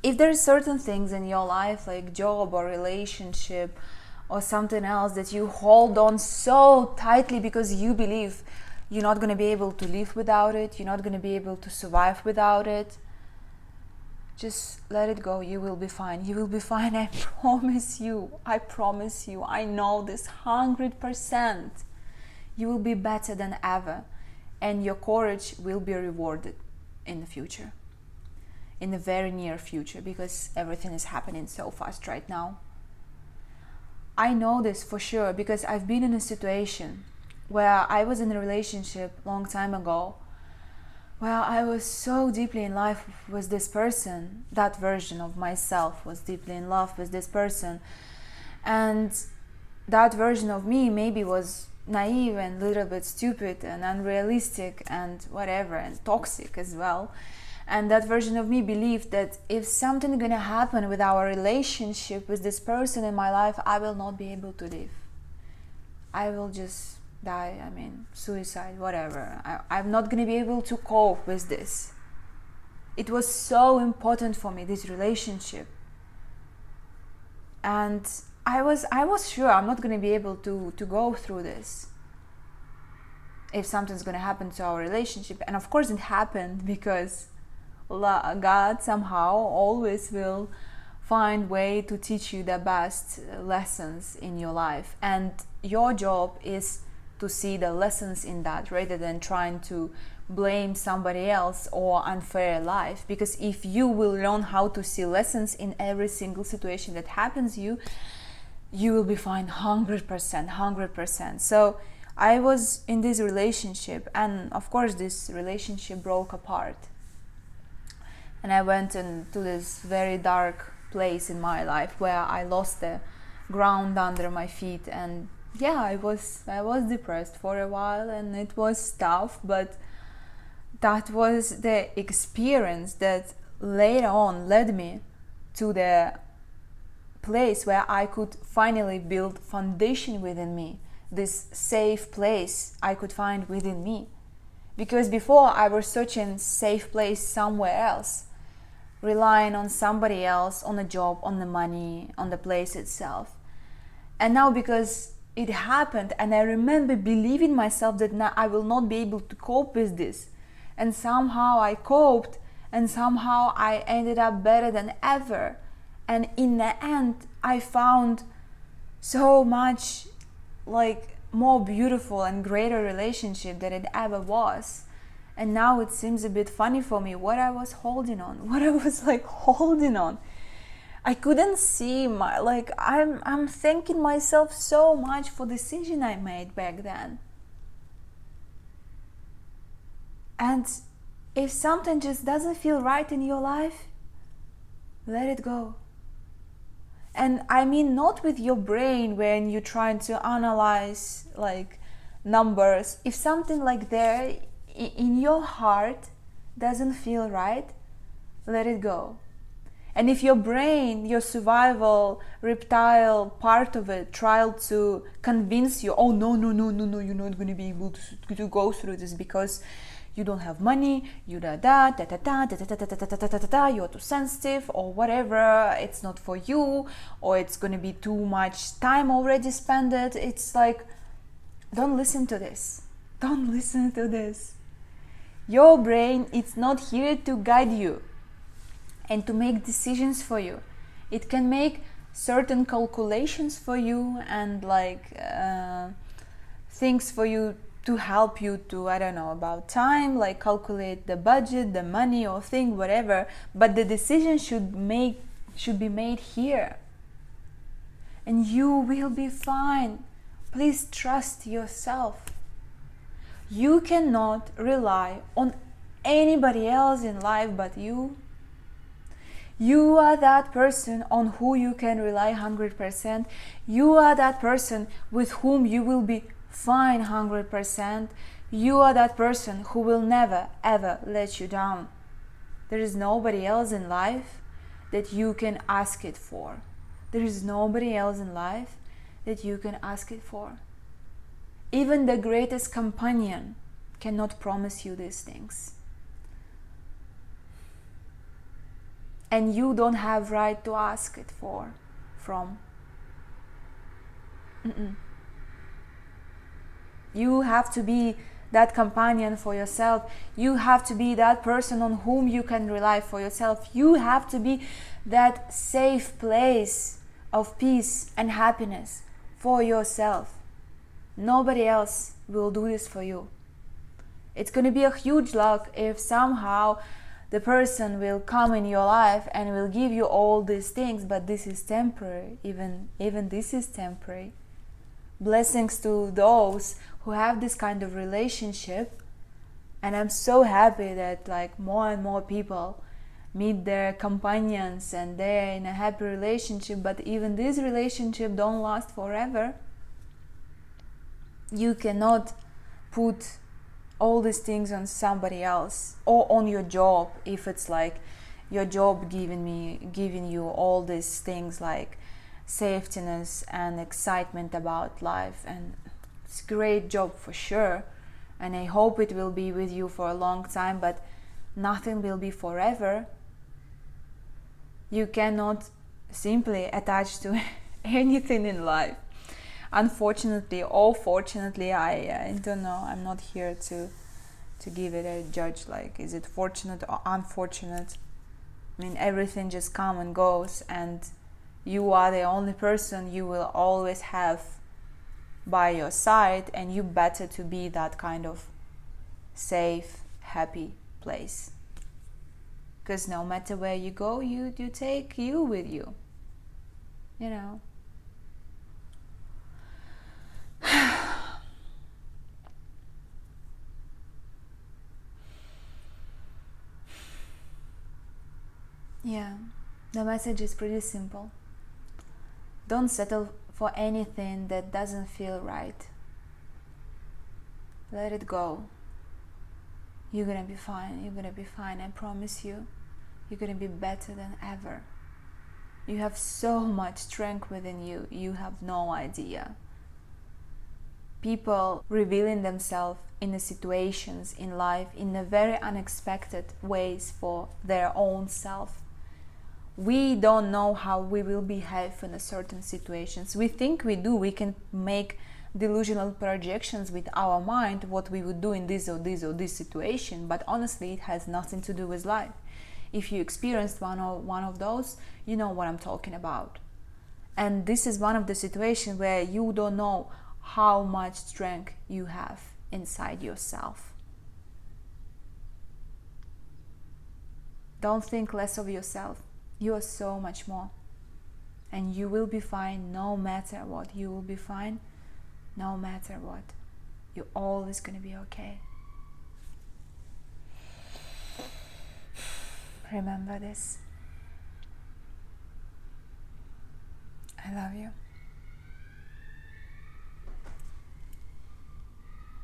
if there's certain things in your life, like job or relationship or something else, that you hold on so tightly because you believe you're not going to be able to live without it, you're not going to be able to survive without it, just let it go. You will be fine. You will be fine. I promise you. I promise you. I know this 100%. You will be better than ever. And your courage will be rewarded in the future. In the very near future. Because everything is happening so fast right now. I know this for sure because I've been in a situation where I was in a relationship a long time ago. Well, I was so deeply in love with this person. That version of myself was deeply in love with this person. And that version of me maybe was naive and a little bit stupid and unrealistic and whatever, and toxic as well. And that version of me believed that if something gonna happen with our relationship with this person in my life, I will not be able to live. I will just die, suicide, whatever. I'm not going to be able to cope with this. It was so important for me, this relationship. And I was sure I'm not going to be able to go through this if something's going to happen to our relationship. And of course it happened, because God somehow always will find way to teach you the best lessons in your life. And your job is to see the lessons in that, rather than trying to blame somebody else or unfair life. Because if you will learn how to see lessons in every single situation that happens you will be fine 100%. So I was in this relationship, and of course this relationship broke apart, and I went into this very dark place in my life where I lost the ground under my feet. And yeah, I was depressed for a while, and it was tough, but that was the experience that later on led me to the place where I could finally build foundation within me, this safe place I could find within me. Because before I was searching safe place somewhere else, relying on somebody else, on a job, on the money, on the place itself. And now, because it happened, and I remember believing myself that now I will not be able to cope with this, and somehow I coped, and somehow I ended up better than ever. And in the end I found so much more beautiful and greater relationship than it ever was. And now it seems a bit funny for me what I was holding on, holding on. I couldn't see I'm thanking myself so much for the decision I made back then. And if something just doesn't feel right in your life, let it go. And I mean, not with your brain when you're trying to analyze numbers. If something there in your heart doesn't feel right, let it go. And if your brain, your survival reptile part of it, tried to convince you, oh no, you're not going to be able to go through this because you don't have money, you're too sensitive, or whatever, it's not for you, or it's going to be too much time already spent, it's don't listen to this. Don't listen to this. Your brain, it's not here to guide you and to make decisions for you. It can make certain calculations for you and things for you to help you to, I don't know, about time, calculate the budget, the money or thing, whatever, but the decision should be made here. And you will be fine. Please trust yourself. You cannot rely on anybody else in life but you. You are that person on who you can rely 100%. You are that person with whom you will be fine 100%. You are that person who will never ever let you down. There is nobody else in life that you can ask it for. There is nobody else in life that you can ask it for. Even the greatest companion cannot promise you these things. and you don't have right to ask it from. You have to be that companion for yourself. You have to be that person on whom you can rely for yourself. You have to be that safe place of peace and happiness for yourself. Nobody else will do this for you. It's going to be a huge luck if somehow the person will come in your life and will give you all these things, but this is temporary. Even this is temporary. Blessings to those who have this kind of relationship, and I'm so happy that like more and more people meet their companions and they're in a happy relationship, but even this relationship don't last forever. You cannot put all these things on somebody else or on your job. If it's like your job giving you all these things like safetiness and excitement about life, and it's a great job for sure, and I hope it will be with you for a long time, but nothing will be forever. You cannot simply attach to anything in life. Unfortunately or fortunately, I don't know, I'm not here to give it a judge, like is it fortunate or unfortunate. I mean, everything just comes and goes, and you are the only person you will always have by your side, and you better to be that kind of safe, happy place. Because no matter where you go, you take you with you. You know. Yeah, the message is pretty simple. Don't settle for anything that doesn't feel right. Let it go. You're gonna be fine. You're gonna be fine. I promise you. You're gonna be better than ever. You have so much strength within you. You have no idea. People revealing themselves in the situations in life in a very unexpected ways for their own self. We don't know how we will behave in a certain situations. We think we do. We can make delusional projections with our mind what we would do in this or this or this situation, but honestly it has nothing to do with life. If you experienced one of those, you know what I'm talking about. And this is one of the situations where you don't know how much strength you have inside yourself. Don't think less of yourself. You are so much more. And you will be fine no matter what. You will be fine no matter what. You're always going to be okay. Remember this. I love you.